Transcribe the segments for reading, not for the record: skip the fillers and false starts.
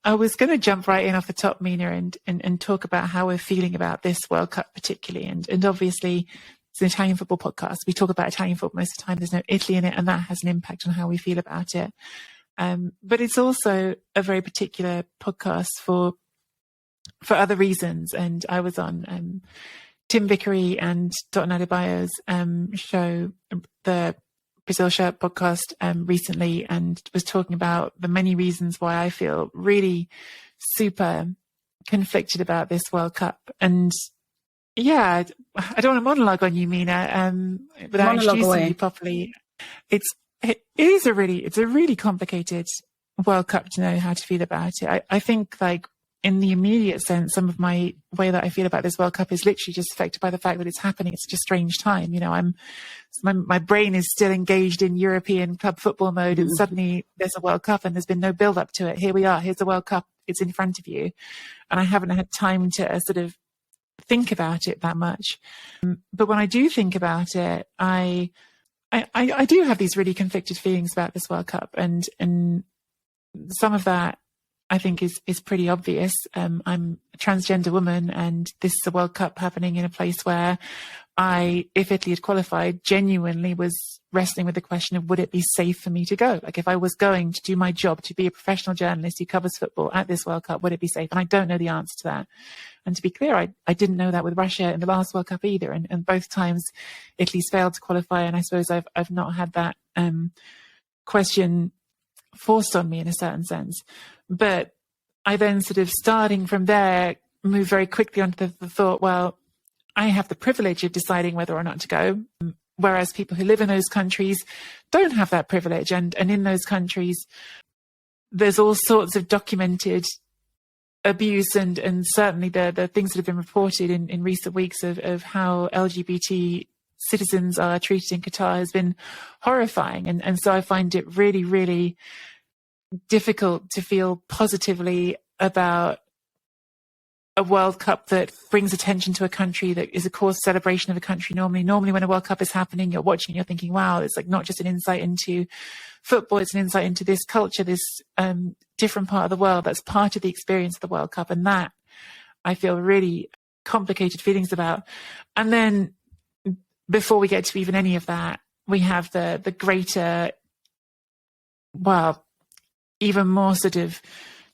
I was going to jump right in off the top, Mina, and talk about how we're feeling about this World Cup particularly. And obviously, it's an Italian football podcast. We talk about Italian football most of the time. There's no Italy in it, and that has an impact on how we feel about it. But it's also a very particular podcast for other reasons. And I was on Tim Vickery and Dotun Adebayo's show, the Brazil Shirt podcast recently, and was talking about the many reasons why I feel really super conflicted about this World Cup. And yeah, I don't want to monologue on you, Mina, without introducing you properly. It's a really complicated World Cup to know how to feel about it. I think, like, in the immediate sense, some of my way that I feel about this World Cup is literally just affected by the fact that it's happening at such a strange time. You know, my brain is still engaged in European club football mode, and suddenly there's a World Cup and there's been no build up to it. Here we are. Here's the World Cup. It's in front of you. And I haven't had time to sort of think about it that much. But when I do think about it, I do have these really conflicted feelings about this World Cup, and some of that I think is pretty obvious. I'm a transgender woman, and this is a World Cup happening in a place where if Italy had qualified, genuinely was wrestling with the question of, would it be safe for me to go? Like, if I was going to do my job, to be a professional journalist who covers football at this World Cup, would it be safe? And I don't know the answer to that. And to be clear, I didn't know that with Russia in the last World Cup either. And both times Italy's failed to qualify. And I suppose I've not had that question forced on me in a certain sense. But I then sort of, starting from there, moved very quickly onto the thought, well, I have the privilege of deciding whether or not to go, whereas people who live in those countries don't have that privilege. And in those countries, there's all sorts of documented abuse and certainly the things that have been reported in recent weeks of how LGBT citizens are treated in Qatar has been horrifying. And so I find it really, really difficult to feel positively about a World Cup that brings attention to a country, that is a cause celebration of a country. Normally when a World Cup is happening, you're watching, you're thinking, wow, it's like not just an insight into football, it's an insight into this culture, this different part of the world that's part of the experience of the World Cup. And that I feel really complicated feelings about. And then before we get to even any of that, we have the greater, well, even more sort of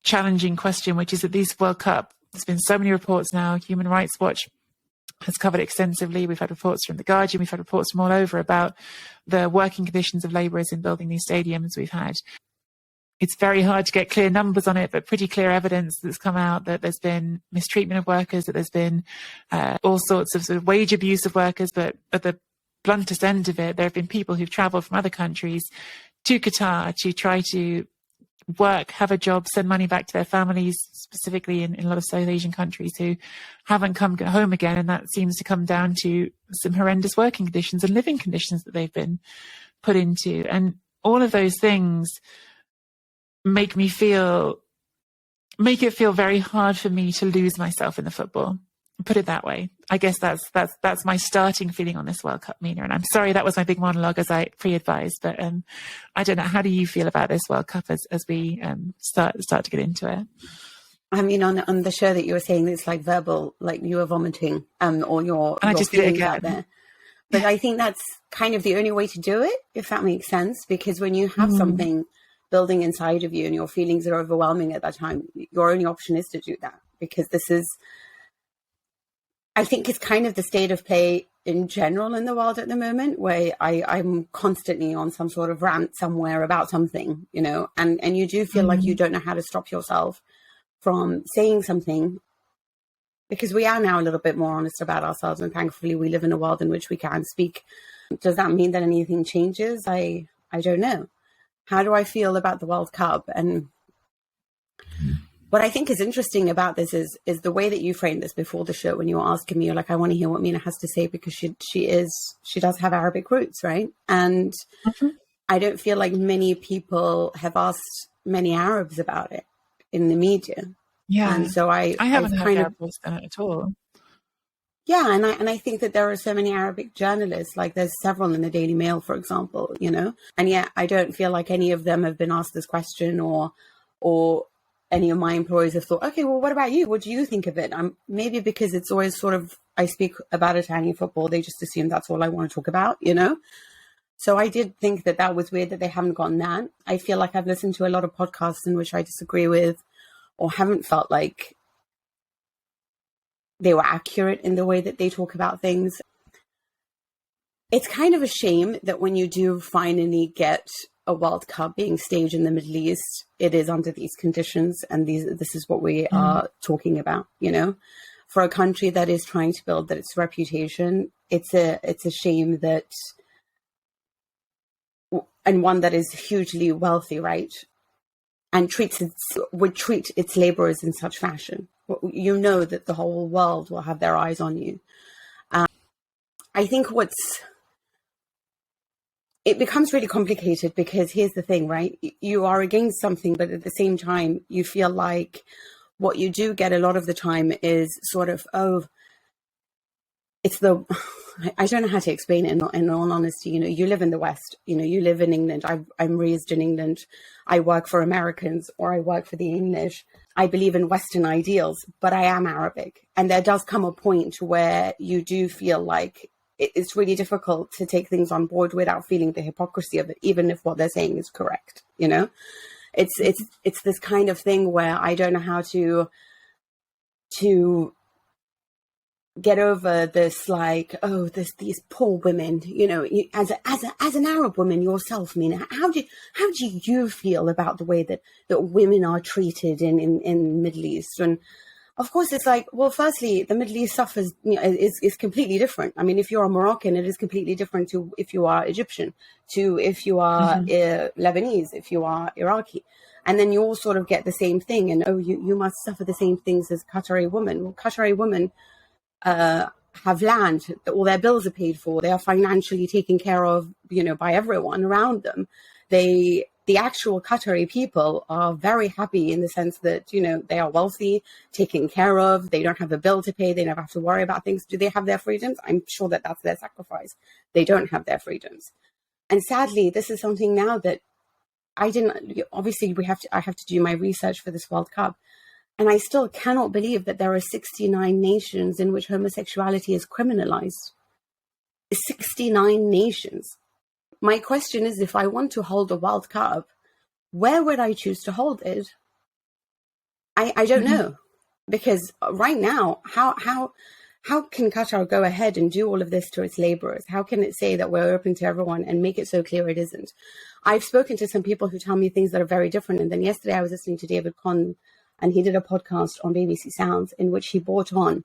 challenging question, which is that this World Cup, there's been so many reports now. Human Rights Watch has covered extensively. We've had reports from The Guardian. We've had reports from all over about the working conditions of labourers in building these stadiums. It's very hard to get clear numbers on it, but pretty clear evidence that's come out that there's been mistreatment of workers, that there's been all sorts of sort of wage abuse of workers. But at the bluntest end of it, there have been people who've travelled from other countries to Qatar to try to work, have a job, send money back to their families, specifically in a lot of South Asian countries, who haven't come home again. And that seems to come down to some horrendous working conditions and living conditions that they've been put into. And all of those things make it feel very hard for me to lose myself in the football. Put it that way. I guess that's my starting feeling on this World Cup, Mina. And I'm sorry that was my big monologue, as I pre-advised, but I don't know. How do you feel about this World Cup as we start to get into it? I mean, on the show that you were saying, it's like verbal, like you were vomiting, or your feelings out there. But I think that's kind of the only way to do it, if that makes sense, because when you have something building inside of you and your feelings are overwhelming at that time, your only option is to do that, because this is, I think, it's kind of the state of play in general in the world at the moment, where I'm constantly on some sort of rant somewhere about something, you know, and you do feel like you don't know how to stop yourself from saying something, because we are now a little bit more honest about ourselves, and thankfully we live in a world in which we can speak. Does that mean that anything changes? I don't know. How do I feel about the World Cup? And what I think is interesting about this is the way that you framed this before the show, when you were asking me, you're like, I want to hear what Mina has to say, because she does have Arabic roots, right? And I don't feel like many people have asked many Arabs about it in the media. Yeah. And so I haven't heard Arab voice at all. Yeah, and I think that there are so many Arabic journalists, like there's several in the Daily Mail, for example, you know, and yet I don't feel like any of them have been asked this question or any of my employees have thought, okay, well, what about you? What do you think of it? Maybe because it's always sort of, I speak about Italian football, they just assume that's all I want to talk about, you know? So I did think that was weird that they haven't gotten that. I feel like I've listened to a lot of podcasts in which I disagree with or haven't felt like they were accurate in the way that they talk about things. It's kind of a shame that when you do finally get a World Cup being staged in the Middle East, it is under these conditions, and this is what we are talking about, you know? For a country that is trying to build its reputation, it's a shame that, and one that is hugely wealthy, right? And would treat its laborers in such fashion. You know that the whole world will have their eyes on you. I think it becomes really complicated because here's the thing, right? You are against something, but at the same time, you feel like what you do get a lot of the time is sort of, I don't know how to explain it in all honesty. You know, you live in the West, you know, you live in England. I'm raised in England. I work for Americans or I work for the English. I believe in Western ideals, but I am Arabic. And there does come a point where you do feel like it's really difficult to take things on board without feeling the hypocrisy of it, even if what they're saying is correct. You know, it's this kind of thing where I don't know how to get over this, like, these poor women, you know, as an Arab woman yourself, Mina, how do you feel about the way that women are treated in Middle East? And of course, it's like, well, firstly, the Middle East suffers, you know, is completely different. I mean, if you're a Moroccan, it is completely different to if you are Egyptian, to if you are Lebanese, if you are Iraqi. And then you all sort of get the same thing. And, you must suffer the same things as Qatari women. Well, Qatari women have land, all their bills are paid for. They are financially taken care of, you know, by everyone around them. The actual Qatari people are very happy in the sense that, you know, they are wealthy, taken care of. They don't have a bill to pay. They never have to worry about things. Do they have their freedoms? I'm sure that that's their sacrifice. They don't have their freedoms. And sadly, this is something now that obviously I have to do my research for this World Cup. And I still cannot believe that there are 69 nations in which homosexuality is criminalized. 69 nations. My question is, if I want to hold a World Cup, where would I choose to hold it? I don't know. Because right now, how can Qatar go ahead and do all of this to its laborers? How can it say that we're open to everyone and make it so clear it isn't? I've spoken to some people who tell me things that are very different. And then yesterday I was listening to David Conn, and he did a podcast on BBC Sounds in which he brought on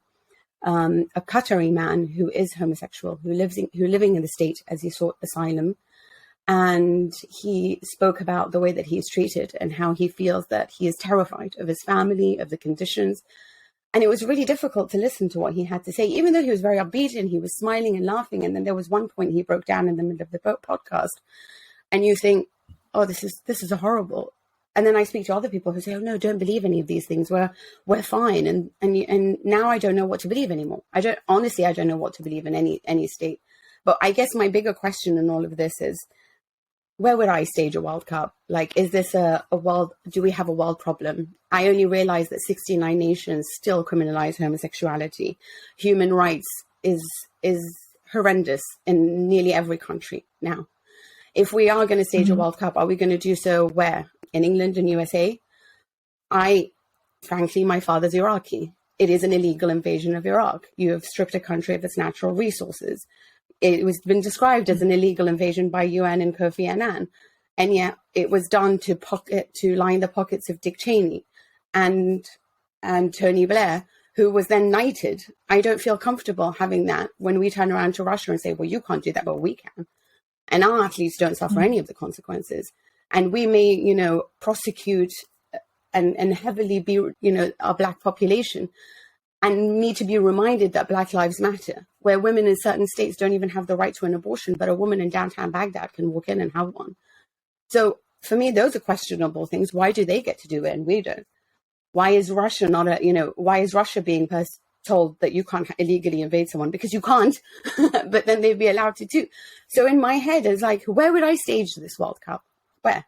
a Qatari man who is homosexual, who's living in the state as he sought asylum. And he spoke about the way that he is treated and how he feels that he is terrified of his family, of the conditions. And it was really difficult to listen to what he had to say, even though he was very upbeat and he was smiling and laughing. And then there was one point he broke down in the middle of the podcast. And you think, oh, this is horrible. And then I speak to other people who say, oh, no, don't believe any of these things. We're fine. And now I don't know what to believe anymore. I don't know what to believe in any state. But I guess my bigger question in all of this is, where would I stage a World Cup? Like, is this do we have a world problem? I only realized that 69 nations still criminalize homosexuality. Human rights is horrendous in nearly every country now. If we are going to stage a World Cup, are we going to do so where? In England and USA? Frankly, my father's Iraqi. It is an illegal invasion of Iraq. You have stripped a country of its natural resources. It was been described as an illegal invasion by UN and Kofi Annan. And yet it was done to line the pockets of Dick Cheney and Tony Blair, who was then knighted. I don't feel comfortable having that when we turn around to Russia and say, well, you can't do that, but we can. And our athletes don't suffer any of the consequences. And we may, you know, prosecute and heavily be, you know, our Black population and need to be reminded that Black lives matter, where women in certain states don't even have the right to an abortion, but a woman in downtown Baghdad can walk in and have one. So for me, those are questionable things. Why do they get to do it and we don't? Why is Russia why is Russia being told that you can't illegally invade someone? Because you can't, but then they'd be allowed to too. So in my head, it's like, where would I stage this World Cup? Where?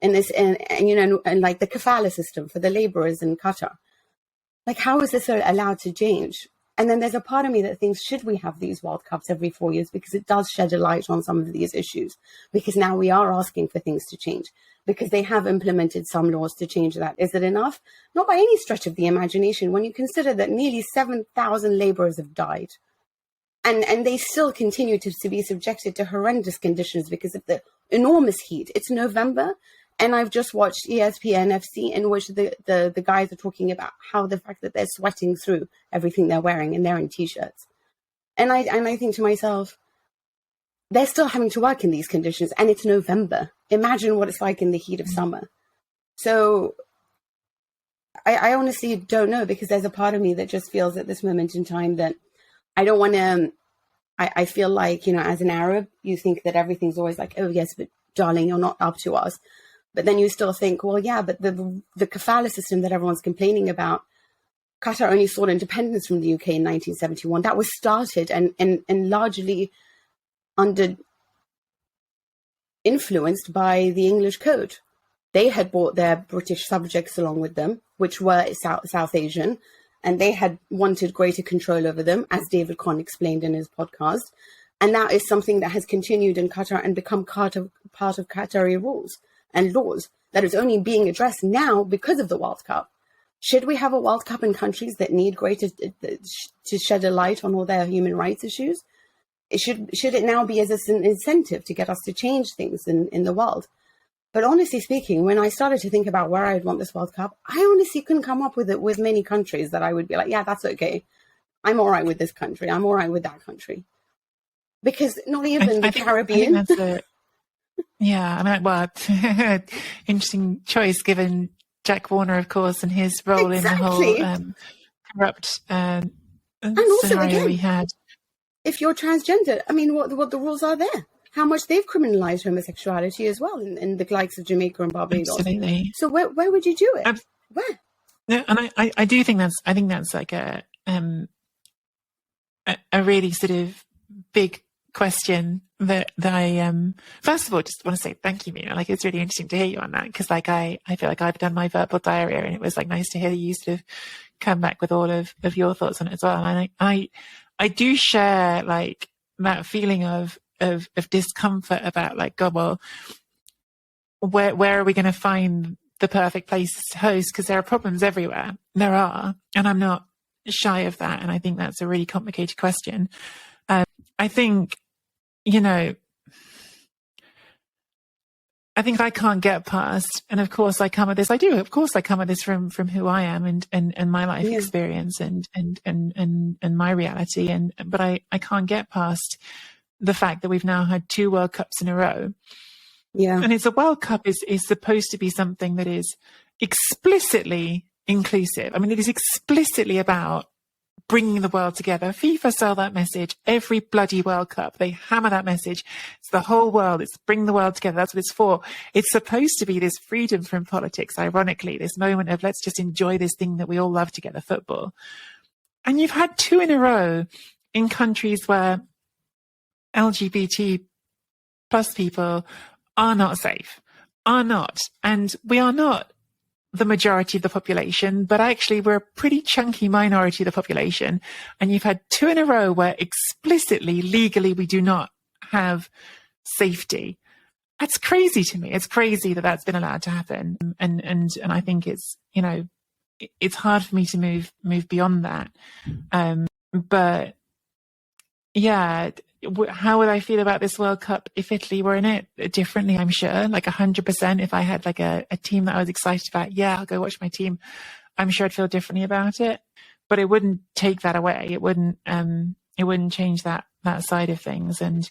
in this, and like the kafala system for the laborers in Qatar. Like, how is this allowed to change? And then there's a part of me that thinks, should we have these World Cups every 4 years? Because it does shed a light on some of these issues. Because now we are asking for things to change. Because they have implemented some laws to change that. Is it enough? Not by any stretch of the imagination, when you consider that nearly 7,000 laborers have died. And they still continue to be subjected to horrendous conditions because of the enormous heat. It's November, and I've just watched ESPN FC, in which the guys are talking about how the fact that they're sweating through everything they're wearing, and they're in T-shirts. And I think to myself, they're still having to work in these conditions, and it's November. Imagine what it's like in the heat of summer. So I honestly don't know, because there's a part of me that just feels at this moment in time that I don't want to, I feel like, as an Arab, you think that everything's always like, oh yes, but darling, you're not up to us. But then you still think, well, yeah, but the kafala system that everyone's complaining about, Qatar only sought independence from the UK in 1971. That was started and largely influenced by the English code. They had brought their British subjects along with them, which were South Asian, and they had wanted greater control over them, as David Conn explained in his podcast. And that is something that has continued in Qatar and become part of Qatari rules and laws that is only being addressed now because of the World Cup. Should we have a World Cup in countries that need greater to shed a light on all their human rights issues? Should it now be as an incentive to get us to change things in the world? But honestly speaking, when I started to think about where I would want this World Cup, I honestly couldn't come up with it with many countries that I would be like, yeah, that's okay. I'm all right with this country. I'm all right with that country. Because not even the Caribbean. I think that's interesting choice given Jack Warner, of course, and his role in the whole corrupt and also, scenario again, we had. If you're transgender, I mean, what the rules are there? How much they've criminalized homosexuality as well in the likes of Jamaica and Barbados. Absolutely. So where would you do it? Where? Yeah, and I do think that's like a really sort of big question that I first of all just want to say thank you, Mina. Like, it's really interesting to hear you on that, because like I feel like I've done my verbal diarrhea, and it was like nice to hear you sort of come back with all of your thoughts on it as well. And I do share like that feeling of discomfort about like, God, well, where are we going to find the perfect places to host? Because there are problems everywhere. There are, and I'm not shy of that. And I think that's a really complicated question. I think, I think I can't get past, and of course I come at this. I do, of course, I come at this from who I am and my life experience and my reality. But I can't get past the fact that we've now had 2 World Cups in a row. Yeah, and it's a World Cup is supposed to be something that is explicitly inclusive. I mean, it is explicitly about bringing the world together. FIFA sell that message every bloody World Cup. They hammer that message. It's the whole world. It's bring the world together. That's what it's for. It's supposed to be this freedom from politics, ironically, this moment of let's just enjoy this thing that we all love together, football. And you've had 2 in a row in countries where LGBT plus people are not safe, are not. And we are not the majority of the population, but actually we're a pretty chunky minority of the population. And you've had 2 in a row where explicitly, legally, we do not have safety. That's crazy to me. It's crazy that that's been allowed to happen. And I think it's, it's hard for me to move beyond that. But yeah, how would I feel about this World Cup if Italy were in it? Differently, I'm sure, like 100%. If I had like a team that I was excited about, yeah, I'll go watch my team. I'm sure I'd feel differently about it, but it wouldn't take that away. It wouldn't change that side of things. And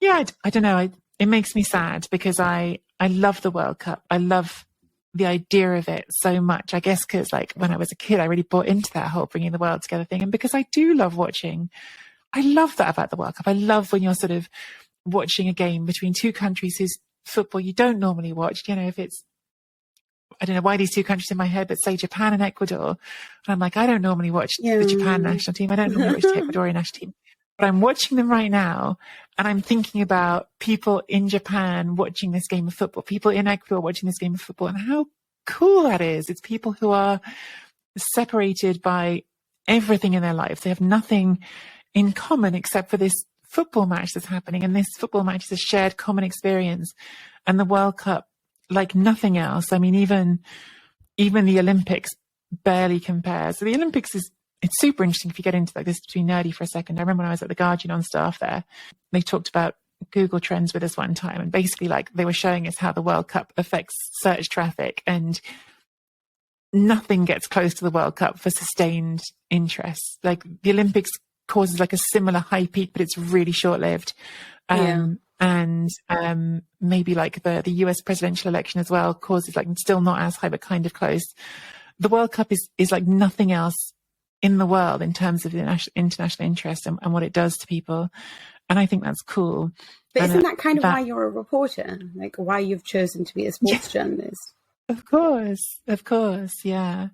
yeah, I don't know. It makes me sad because I love the World Cup. I love the idea of it so much. I guess because like when I was a kid, I really bought into that whole bringing the world together thing. And because I do love watching, I love that about the World Cup. I love when you're sort of watching a game between 2 countries whose football you don't normally watch. If it's, I don't know why these 2 countries in my head, but say Japan and Ecuador. And I'm like, I don't normally watch the Japan national team. I don't normally watch the Ecuadorian national team. But I'm watching them right now, and I'm thinking about people in Japan watching this game of football, people in Ecuador watching this game of football, and how cool that is. It's people who are separated by everything in their lives. They have nothing in common except for this football match that's happening, and this football match is a shared common experience. And the World Cup, like nothing else. I mean, even the Olympics barely compares. So the Olympics it's super interesting if you get into like this, to be nerdy for a second. I remember when I was at the Guardian on staff there, they talked about Google Trends with us one time, and basically like they were showing us how the World Cup affects search traffic, and nothing gets close to the World Cup for sustained interest. Like the Olympics causes like a similar high peak, but it's really short-lived. And maybe like the US presidential election as well causes like still not as high, but kind of close. The World Cup is like nothing else in the world in terms of the international interest and what it does to people. And I think that's cool. But isn't that kind of why you're a reporter? Like why you've chosen to be a sports journalist? Of course, yeah.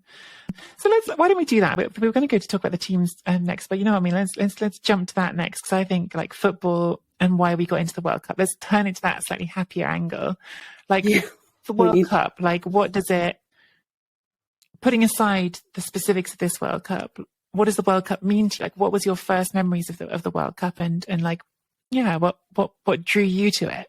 So why don't we do that? We're going to go to talk about the teams next, but you know what I mean? Let's jump to that next, because I think like football and why we got into the World Cup. Let's turn it to that slightly happier angle. Like the World Cup, like what does it, putting aside the specifics of this World Cup, what does the World Cup mean to you? Like what was your first memories of the World Cup, and like, yeah, what drew you to it?